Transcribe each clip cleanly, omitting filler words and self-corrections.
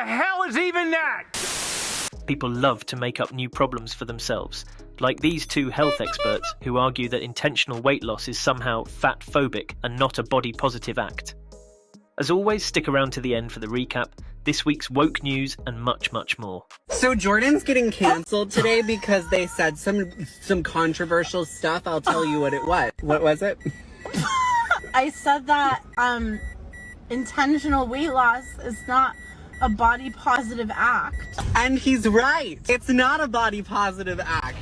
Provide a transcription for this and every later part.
hell is even that? People love to make up new problems for themselves, like these two health experts who argue that intentional weight loss is somehow fat-phobic and not a body-positive act. As always, stick around to the end for the recap, this week's woke news, and much, much more. So Jordan's getting canceled today because they said some controversial stuff. I'll tell you what it was. What was it? I said that intentional weight loss is not a body positive act. And he's right. It's not a body positive act.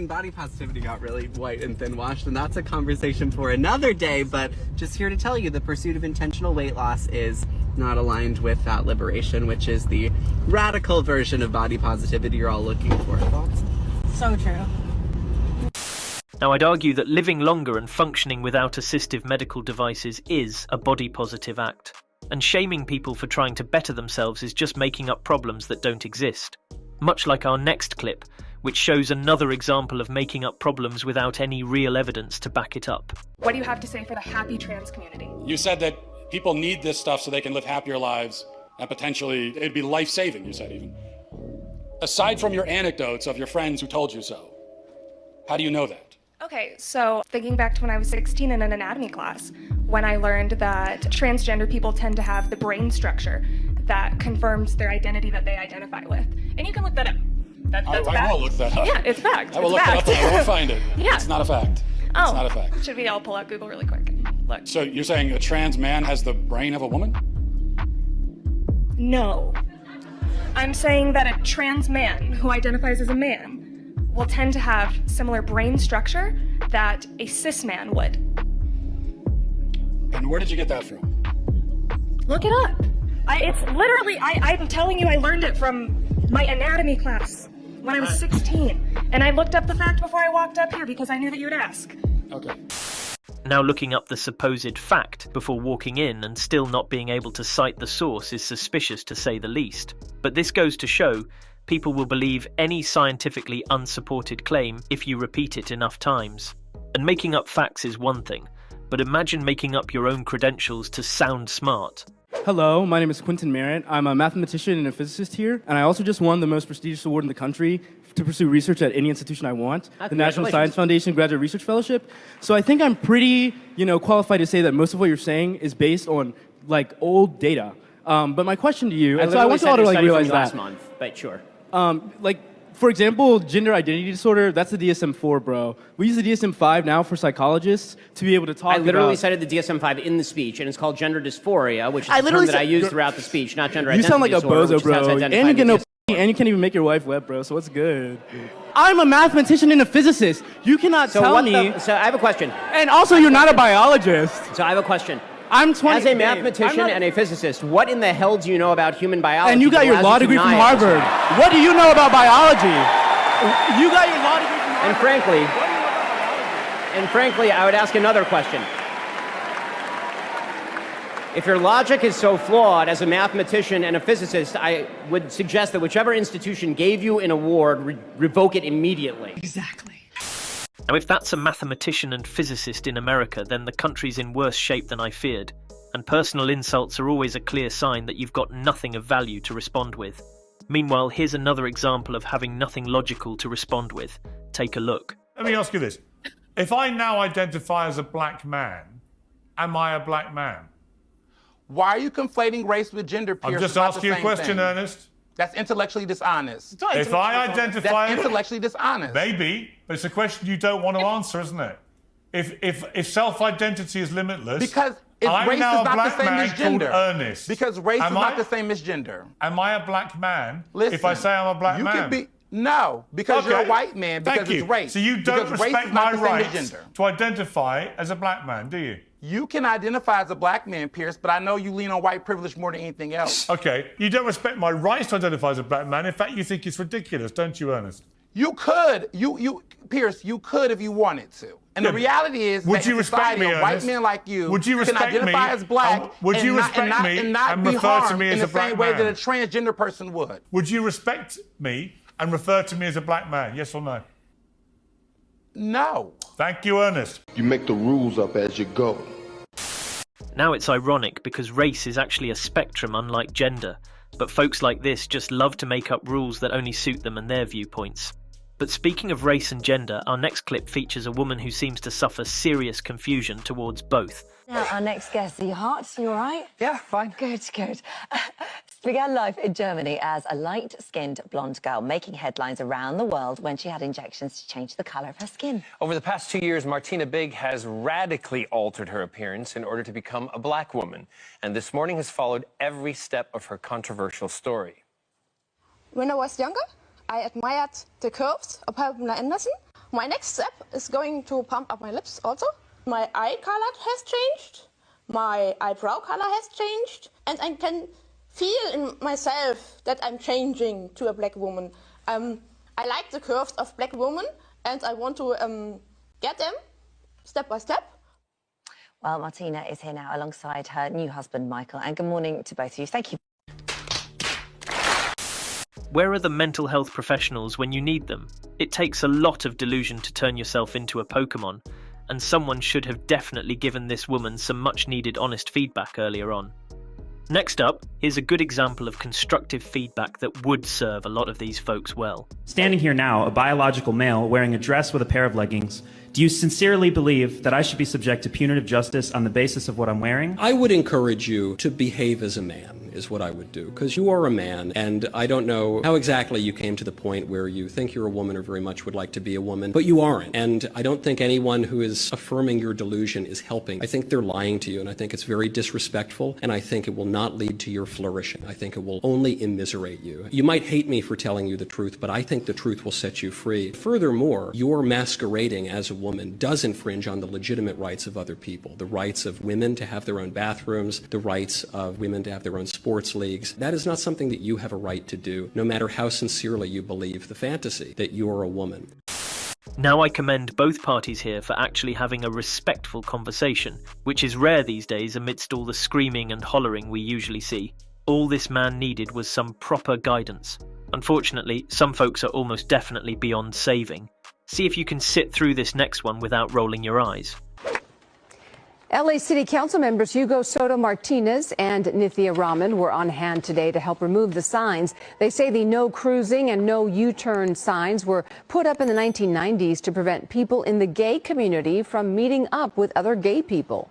Body positivity got really white and thin washed, and that's a conversation for another day, but just here to tell you the pursuit of intentional weight loss is not aligned with fat liberation, which is the radical version of body positivity you're all looking for. Thoughts? So true. Now, I'd argue that living longer and functioning without assistive medical devices is a body positive act. And shaming people for trying to better themselves is just making up problems that don't exist. Much like our next clip, which shows another example of making up problems without any real evidence to back it up. What do you have to say for the happy trans community? You said that people need this stuff so they can live happier lives, and potentially it'd be life-saving, you said even. Aside from your anecdotes of your friends who told you so, how do you know that? Okay, so thinking back to when I was 16 in an anatomy class, when I learned that transgender people tend to have the brain structure that confirms their identity that they identify with. And you can look that up. That's I will look that up. Yeah, it's fact. I will look that up, but I won't find it. Yeah. It's not a fact. Oh. It's not a fact. Should we all pull out Google really quick? Look. So you're saying a trans man has the brain of a woman? No. I'm saying that a trans man who identifies as a man will tend to have similar brain structure that a cis man would. And where did you get that from? Look it up. I'm telling you, I learned it from my anatomy class when I was 16. And I looked up the fact before I walked up here because I knew that you would ask. Okay. Now, looking up the supposed fact before walking in and still not being able to cite the source is suspicious to say the least. But this goes to show people will believe any scientifically unsupported claim if you repeat it enough times. And making up facts is one thing, but imagine making up your own credentials to sound smart. Hello, my name is Quentin Merritt. I'm a mathematician and a physicist here, and I also just won the most prestigious award in the country to pursue research at any institution I want, the National Science Foundation Graduate Research Fellowship. So I think I'm pretty, qualified to say that most of what you're saying is based on, old data. But my question to you, and so I want you all to realize that. Last month, but sure. For example, gender identity disorder, that's the DSM-4, bro. We use the DSM-5 now for psychologists to be able to talk about... I literally cited the DSM-5 in the speech, and it's called gender dysphoria, which is the term that I use throughout the speech, not gender identity disorder. You sound like a bozo, bro. And you get no and you can't even make your wife wet, bro, so what's good? I'm a mathematician and a physicist. You cannot tell me... So I have a question. And also, you're not a biologist. So I have a question. I'm 20. As a mathematician and a physicist, what in the hell do you know about human biology? And you got your law degree from Harvard. What do you know about biology? You got your law degree from Harvard. And frankly, I would ask another question. If your logic is so flawed as a mathematician and a physicist, I would suggest that whichever institution gave you an award, revoke it immediately. Exactly. Now, if that's a mathematician and physicist in America, then the country's in worse shape than I feared. And personal insults are always a clear sign that you've got nothing of value to respond with. Meanwhile, here's another example of having nothing logical to respond with. Take a look. Let me ask you this. If I now identify as a black man, am I a black man? Why are you conflating race with gender, Pierce? I'm just asking you a question, Ernest. That's intellectually dishonest. If I identify... That's intellectually dishonest. Maybe, but it's a question you don't want to answer, isn't it? If self-identity is limitless... Because race is not the same as gender. Ernest. Because race is not the same as gender. Am I a black man? Listen, if I say I'm a black man? Can be... No, because you're a white man, because it's race. So you don't respect my rights to identify as a black man, do you? You can identify as a black man, Pierce, but I know you lean on white privilege more than anything else. Okay, you don't respect my rights to identify as a black man. In fact, you think it's ridiculous, don't you, Ernest? You could, Pierce, you could if you wanted to. And the reality is that in society, a white man like you can identify as black and not be harmed in the same way that a transgender person would. Would you respect me and refer to me as a black man, yes or no? No. Thank you, Ernest. You make the rules up as you go. Now it's ironic because race is actually a spectrum unlike gender. but folks like this just love to make up rules that only suit them and their viewpoints. But speaking of race and gender, our next clip features a woman who seems to suffer serious confusion towards both. Now, our next guest, are you hot? You all right? Yeah, fine. Good, good. She began life in Germany as a light-skinned blonde girl, making headlines around the world when she had injections to change the colour of her skin. Over the past 2 years, Martina Big has radically altered her appearance in order to become a black woman. And this morning has followed every step of her controversial story. When I was younger, I admired the curves of Pamela Anderson. My next step is going to pump up my lips also. My eye color has changed, my eyebrow color has changed, and I can feel in myself that I'm changing to a black woman. I like the curves of black women, and I want to get them step by step. Well, Martina is here now alongside her new husband, Michael, and good morning to both of you. Thank you. Where are the mental health professionals when you need them? It takes a lot of delusion to turn yourself into a Pokemon, and someone should have definitely given this woman some much-needed honest feedback earlier on. Next up, here's a good example of constructive feedback that would serve a lot of these folks well. Standing here now, a biological male wearing a dress with a pair of leggings, do you sincerely believe that I should be subject to punitive justice on the basis of what I'm wearing? I would encourage you to behave as a man, is what I would do, because you are a man, and I don't know how exactly you came to the point where you think you're a woman or very much would like to be a woman, but you aren't. And I don't think anyone who is affirming your delusion is helping. I think they're lying to you, and I think it's very disrespectful, and I think it will not lead to your flourishing. I think it will only immiserate you. You might hate me for telling you the truth, but I think the truth will set you free. Furthermore, your masquerading as a woman does infringe on the legitimate rights of other people, the rights of women to have their own bathrooms, the rights of women to have their own sports leagues. That is not something that you have a right to do, no matter how sincerely you believe the fantasy that you're a woman. Now I commend both parties here for actually having a respectful conversation, which is rare these days amidst all the screaming and hollering we usually see. All this man needed was some proper guidance. Unfortunately, some folks are almost definitely beyond saving. See if you can sit through this next one without rolling your eyes. LA City Council members Hugo Soto Martinez and Nithya Raman were on hand today to help remove the signs. They say the no cruising and no U-turn signs were put up in the 1990s to prevent people in the gay community from meeting up with other gay people.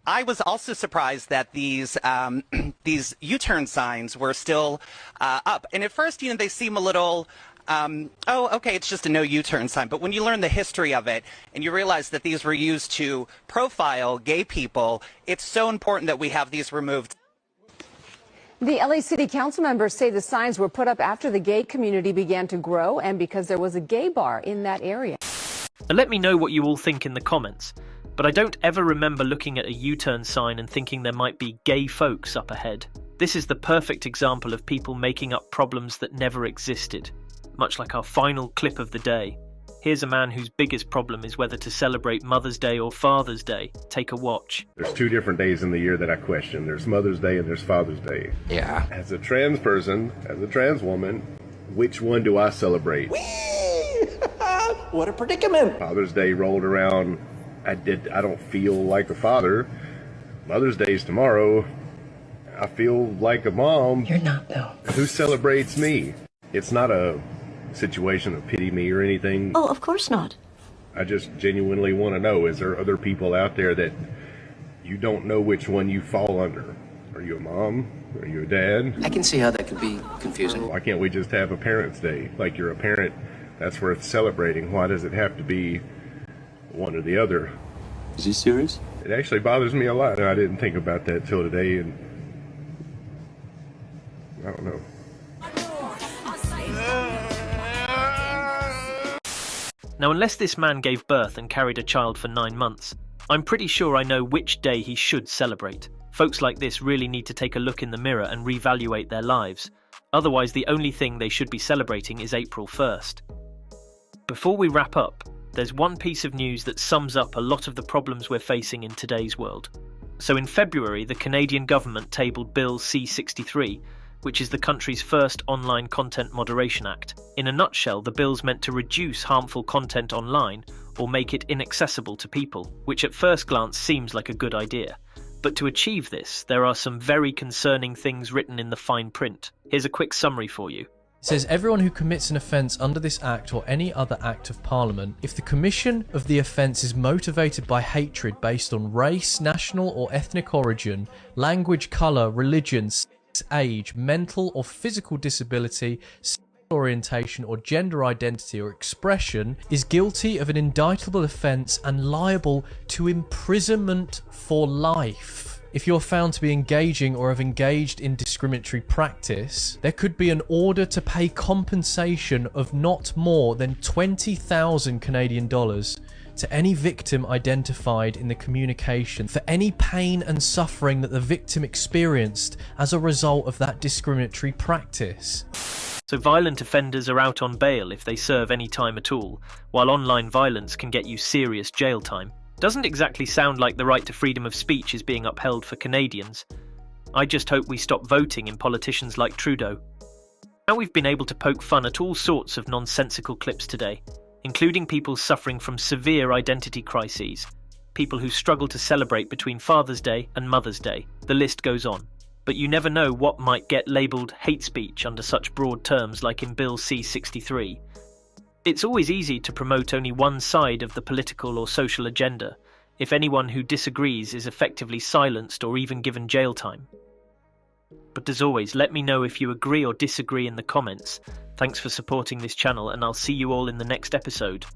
I was also surprised that these U-turn signs were still up. And at first, they seem a little... oh, okay, it's just a no U-turn sign. But when you learn the history of it and you realize that these were used to profile gay people, it's so important that we have these removed. The LA City Council members say the signs were put up after the gay community began to grow and because there was a gay bar in that area. Now let me know what you all think in the comments, but I don't ever remember looking at a U-turn sign and thinking there might be gay folks up ahead. This is the perfect example of people making up problems that never existed. Much like our final clip of the day. Here's a man whose biggest problem is whether to celebrate Mother's Day or Father's Day. Take a watch. There's 2 different days in the year that I question. There's Mother's Day and there's Father's Day. Yeah. As a trans person, as a trans woman, which one do I celebrate? What a predicament. Father's Day rolled around. I don't feel like a father. Mother's Day's tomorrow. I feel like a mom. You're not, though. Who celebrates me? It's not a situation of pity me or anything. Oh, of course not. I just genuinely want to know, is there other people out there that you don't know which one you fall under? Are you a mom? Are you a dad? I can see how that could be confusing. Why can't we just have a Parents' Day? Like, you're a parent, that's worth celebrating. Why does it have to be one or the other? Is he serious? It actually bothers me a lot. I didn't think about that till today, and I don't know. Now, unless this man gave birth and carried a child for 9 months, I'm pretty sure I know which day he should celebrate. Folks like this really need to take a look in the mirror and reevaluate their lives. Otherwise, the only thing they should be celebrating is April 1st. Before we wrap up, there's one piece of news that sums up a lot of the problems we're facing in today's world. So in February, the Canadian government tabled Bill C-63, which is the country's first online content moderation act. In a nutshell, the bill's meant to reduce harmful content online or make it inaccessible to people, which at first glance seems like a good idea. But to achieve this, there are some very concerning things written in the fine print. Here's a quick summary for you. It says, everyone who commits an offence under this Act or any other Act of Parliament, if the commission of the offence is motivated by hatred based on race, national or ethnic origin, language, colour, religion, sex, age, mental or physical disability, sexual orientation or gender identity or expression, is guilty of an indictable offence and liable to imprisonment for life. If you're found to be engaging or have engaged in discriminatory practice, there could be an order to pay compensation of not more than 20,000 Canadian dollars to any victim identified in the communication for any pain and suffering that the victim experienced as a result of that discriminatory practice. So violent offenders are out on bail if they serve any time at all, while online violence can get you serious jail time. Doesn't exactly sound like the right to freedom of speech is being upheld for Canadians. I just hope we stop voting in politicians like Trudeau. Now we've been able to poke fun at all sorts of nonsensical clips today, including people suffering from severe identity crises, people who struggle to celebrate between Father's Day and Mother's Day. The list goes on. But you never know what might get labelled hate speech under such broad terms like in Bill C-63. It's always easy to promote only one side of the political or social agenda, if anyone who disagrees is effectively silenced or even given jail time. But as always, let me know if you agree or disagree in the comments. Thanks for supporting this channel, and I'll see you all in the next episode.